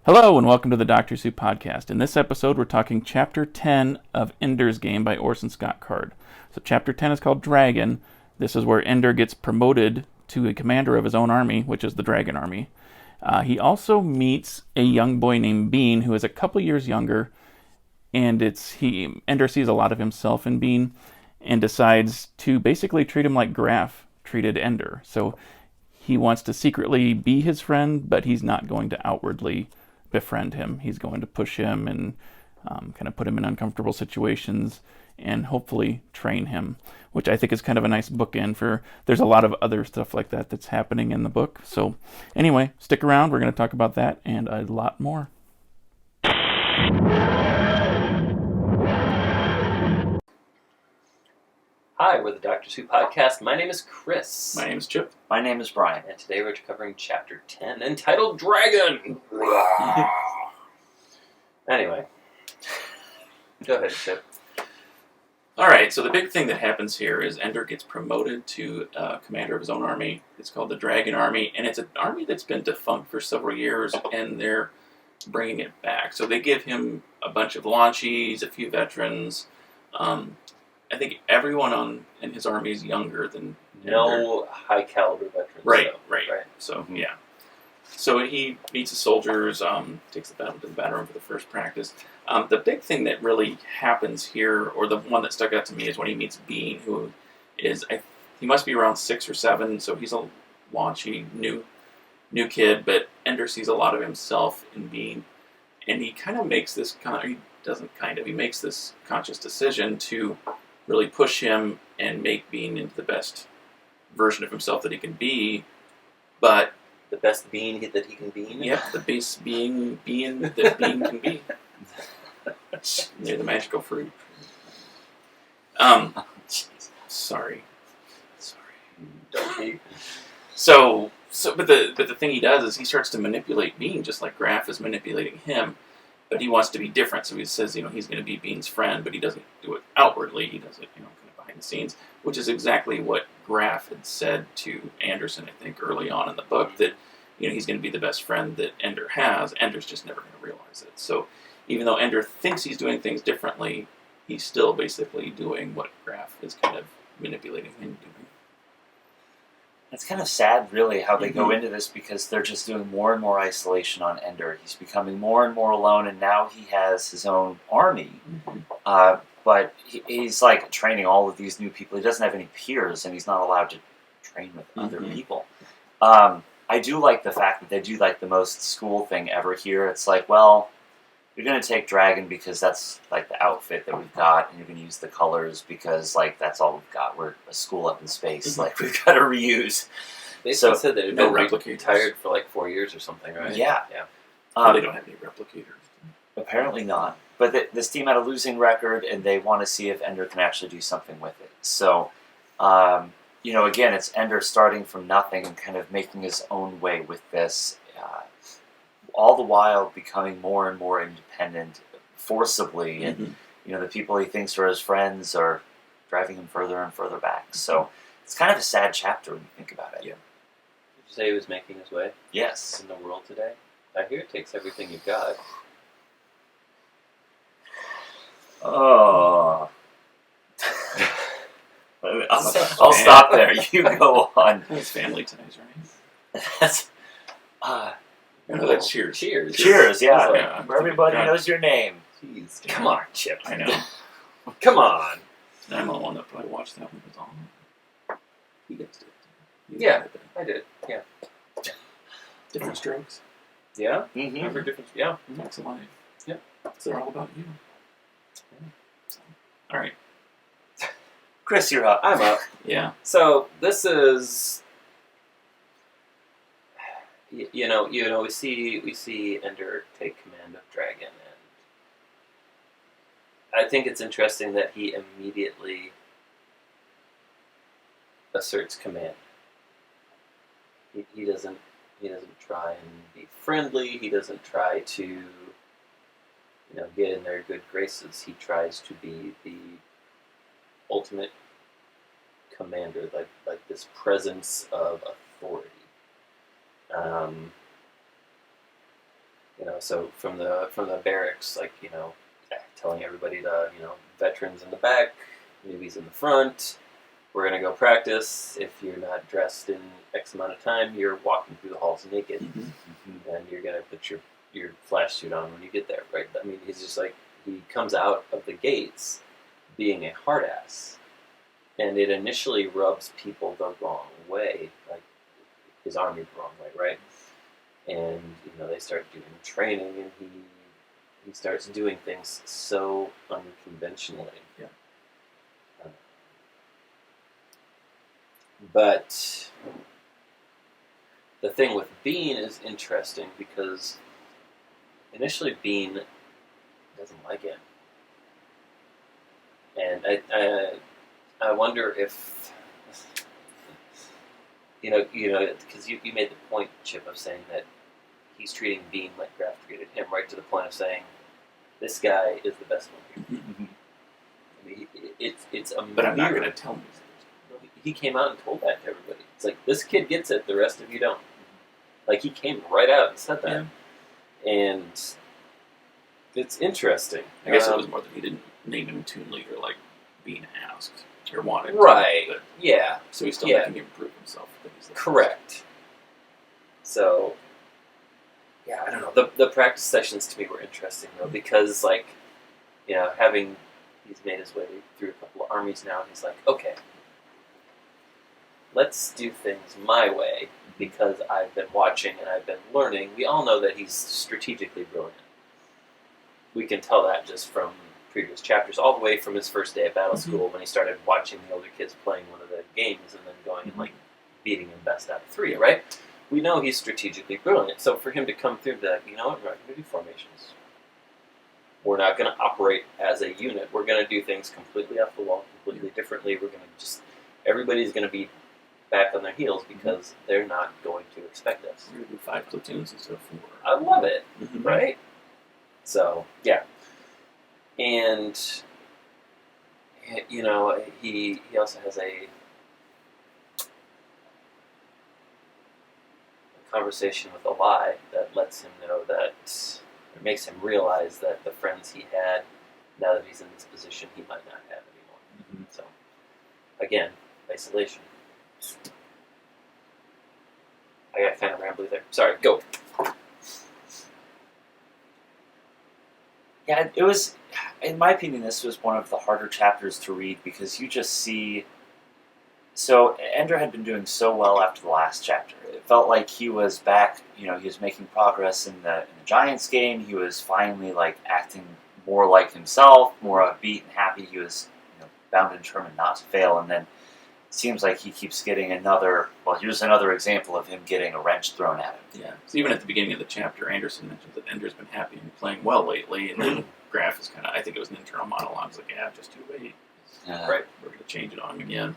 Hello and welcome to the Doctor Who podcast. In this episode, we're talking Chapter 10 of Ender's Game by Orson Scott Card. So Chapter 10 is called Dragon. This is where Ender gets promoted to a commander of his own army, which is the Dragon Army. He also meets a young boy named Bean, who is a couple years younger, and Ender sees a lot of himself in Bean and decides to basically treat him like Graff treated Ender. So he wants to secretly be his friend, but he's not going to outwardly befriend him. He's going to push him and kind of put him in uncomfortable situations and hopefully train him, which I think is kind of a nice bookend for, there's a lot of other stuff like that that's happening in the book. So anyway, stick around. We're going to talk about that and a lot more. Hi, we're the Doctor Who podcast. My name is Chris. My name is Chip. My name is Brian. And today we're covering Chapter 10, entitled Dragon! Anyway. Go ahead, Chip. Alright, so the big thing that happens here is Ender gets promoted to commander of his own army. It's called the Dragon Army, and it's an army that's been defunct for several years, and they're bringing it back. So they give him a bunch of launchies, a few veterans. I think everyone in his army is younger than No high caliber veterans. Right. So, Mm-hmm. yeah. So he meets the soldiers, takes the battle to the battle room for the first practice. The big thing that really happens here, or the one that stuck out to me, is when he meets Bean, who is, he must be around 6 or 7, so he's a launchy, new kid, but Ender sees a lot of himself in Bean, and he kind of makes this he makes this conscious decision to really push him and make Bean into the best version of himself that he can be, but The best being that he can be? Yep, the best being that Bean can be. They're the magical fruit. Sorry. Don't be. But the thing he does is he starts to manipulate Bean just like Graff is manipulating him. But he wants to be different, so he says, he's going to be Bean's friend, but he doesn't do it outwardly. He does it, kind of behind the scenes, which is exactly what Graff had said to Anderson, I think, early on in the book, that, he's going to be the best friend that Ender has. Ender's just never going to realize it. So even though Ender thinks he's doing things differently, he's still basically doing what Graff is kind of manipulating him doing. It's kind of sad, really, how they go into this, because they're just doing more and more isolation on Ender. He's becoming more and more alone, and now he has his own army. But he's like training all of these new people. He doesn't have any peers, and he's not allowed to train with other people. I do like the fact that they do like the most school thing ever here. It's like, well, you're going to take Dragon because that's like the outfit that we've got, and you're going to use the colors because like that's all we've got. We're a school up in space. Like we've got to reuse. They said that they've no been replicators. retired for like 4 years or something, right? Yeah. They don't have any replicators. Apparently not. But this team had a losing record, and they want to see if Ender can actually do something with it. So, again, it's Ender starting from nothing and kind of making his own way with this. All the while becoming more and more independent forcibly, and the people he thinks are his friends are driving him further and further back. So it's kind of a sad chapter when you think about it. Yeah. Did you say he was making his way Yes. in the world today? I hear it takes everything you've got. Oh. I'll stop there. You go on. It's family ties, right? That's No, that's Cheers. Cheers, yeah. Yeah. Where everybody knows your name. Jeez, come on, Chip. I know. Come on. I'm the one that probably watched that when it was on. You guys did. Yeah, I did. Yeah. Different strokes. Yeah? Mm-hmm. Remember different? Yeah. That's a life. Yep. So they're all about you. So, all right. Chris, you're up. I'm up. Yeah. So this is, we see Ender take command of Dragon, and I think it's interesting that he immediately asserts command. He doesn't try and be friendly. He doesn't try to get in their good graces. He tries to be the ultimate commander, like this presence of authority. So from the barracks, like, telling everybody to, veterans in the back, newbies in the front. We're gonna go practice. If you're not dressed in X amount of time, you're walking through the halls naked, and you're gonna put your flash suit on when you get there, right? I mean, he's just like, he comes out of the gates being a hard ass, and it initially rubs people the wrong way, like his army the wrong way, right? And they start doing training, and he starts doing things so unconventionally. Yeah. But the thing with Bean is interesting because initially Bean doesn't like him, and I wonder if because you made the point, Chip, of saying that he's treating Bean like Graff treated him, right to the point of saying this guy is the best one here. I mean, it's a But I'm not going to tell him. He came out and told that to everybody. It's like, this kid gets it, the rest of you don't. Like, he came right out and said that. Yeah. And it's interesting. I guess it was more that he didn't name him Toon Leader like Bean asked or wanted. Right. But, yeah. So he's still making him prove himself. That he's correct. So, yeah, I don't know. The practice sessions to me were interesting, though, because, like, he's made his way through a couple of armies now, and he's like, okay, let's do things my way, because I've been watching and I've been learning. We all know that he's strategically brilliant. We can tell that just from previous chapters, all the way from his first day at battle school when he started watching the older kids playing one of the games and then going and, like, beating him best out of 3, right? We know he's strategically brilliant. So for him to come through that, we're not going to do formations. We're not going to operate as a unit. We're going to do things completely off the wall, completely differently. We're going to everybody's going to be back on their heels because they're not going to expect us. We're going to do 5 platoons instead of 4. I love it, right? So, yeah. And, he also has a conversation with a lie that lets him know that, it makes him realize that the friends he had, now that he's in this position, he might not have anymore. So, again, isolation. I got kind of rambly there. Sorry, go. Yeah, it was, in my opinion, this was one of the harder chapters to read because you just see. So Ender had been doing so well after the last chapter. It felt like he was back. He was making progress in the Giants game. He was finally acting more like himself, more upbeat and happy. He was bound and determined not to fail. And then it seems like he keeps getting another. Well, here's another example of him getting a wrench thrown at him. Yeah. So even at the beginning of the chapter, Anderson mentions that Ender's been happy and playing well lately, and then Graff is kind of. I think it was an internal monologue. It's like, yeah, just you wait. Right. We're going to change it on him again.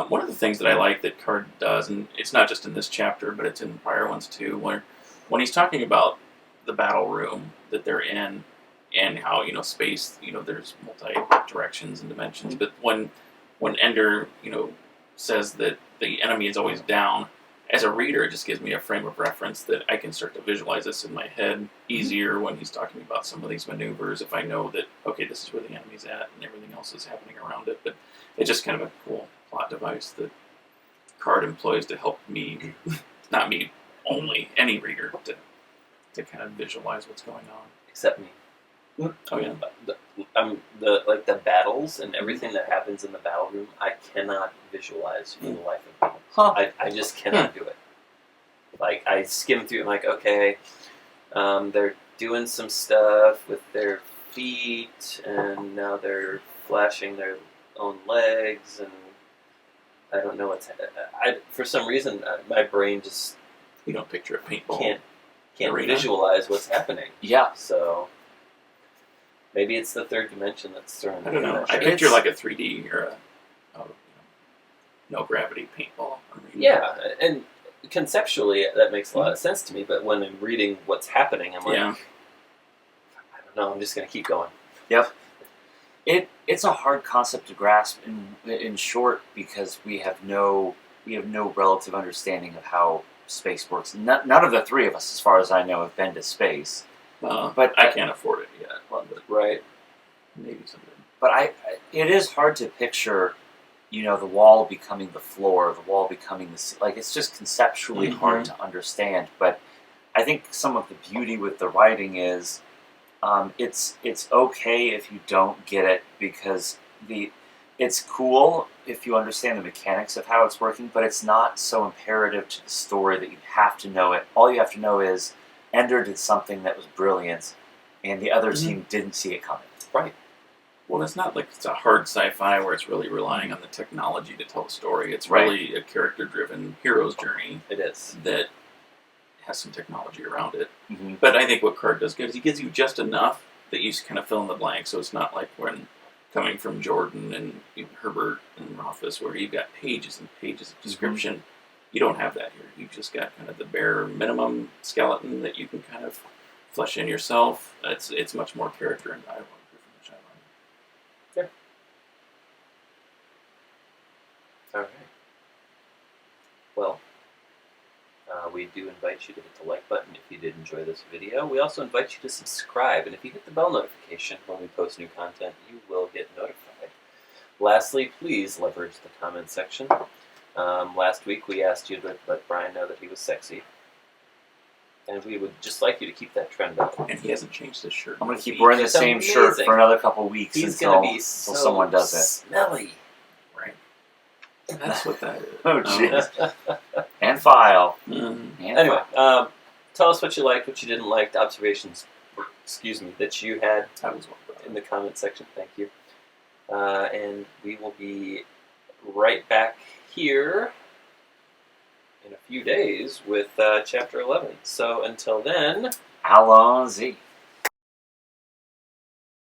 One of the things that I like that Card does, and it's not just in this chapter, but it's in prior ones too, where when he's talking about the battle room that they're in and how, space, there's multi-directions and dimensions, but when Ender, says that the enemy is always down, as a reader, it just gives me a frame of reference that I can start to visualize this in my head easier when he's talking about some of these maneuvers, if I know that, okay, this is where the enemy's at and everything else is happening around it. But it's just kind of a cool plot device that Card employs to help me, not me only, any reader, to kind of visualize what's going on. Except me. Oh yeah. The battles and everything that happens in the battle room, I cannot visualize for the life of me. I just cannot do it. I skim through, I'm like, okay, they're doing some stuff with their feet, and now they're flashing their own legs, and I don't know what's. For some reason, my brain just. You don't picture a paintball. Can't visualize what's happening. Yeah. So maybe it's the third dimension that's throwing. I don't know. I picture like a 3D or a no gravity paintball. Yeah, and conceptually that makes a lot of sense to me. But when I'm reading what's happening, I'm like, I don't know. I'm just going to keep going. Yep. It's a hard concept to grasp in short because we have no relative understanding of how space works. None of the three of us, as far as I know, have been to space. But I can't afford it yet. Well, but Right. maybe someday. But it is hard to picture, the wall becoming the floor, the wall becoming like it's just conceptually hard to understand. But I think some of the beauty with the writing is, it's okay if you don't get it, because it's cool if you understand the mechanics of how it's working, but it's not so imperative to the story that you have to know it. All you have to know is Ender did something that was brilliant, and the other team didn't see it coming. Right. Well, it's not like it's a hard sci-fi where it's really relying on the technology to tell the story. It's Right. really a character-driven hero's journey It is. that has some technology around it. Mm-hmm. But I think what Card does good is he gives you just enough that you kind of fill in the blanks. So it's not like when coming from Jordan and Herbert and Rothfuss, where you've got pages and pages of description. You don't have that here. You've just got kind of the bare minimum skeleton that you can kind of flesh in yourself. It's much more character and dialogue driven, which I like. All right. Well, we do invite you to hit the like button if you did enjoy this video. We also invite you to subscribe, and if you hit the bell notification when we post new content, you will get notified. Lastly, please leverage the comment section. Last week we asked you to let Brian know that he was sexy, and we would just like you to keep that trend up. And he hasn't changed his shirt. I'm going to keep wearing the same shirt for another couple weeks until someone does it. Smelly. Right. That's what that is. Oh, jeez. And file. Mm-hmm. Anyway, tell us what you liked, what you didn't like, the observations, that you had That was one. in the comment section. Thank you. And we will be right back here in a few days with Chapter 11. So until then... Allons-y.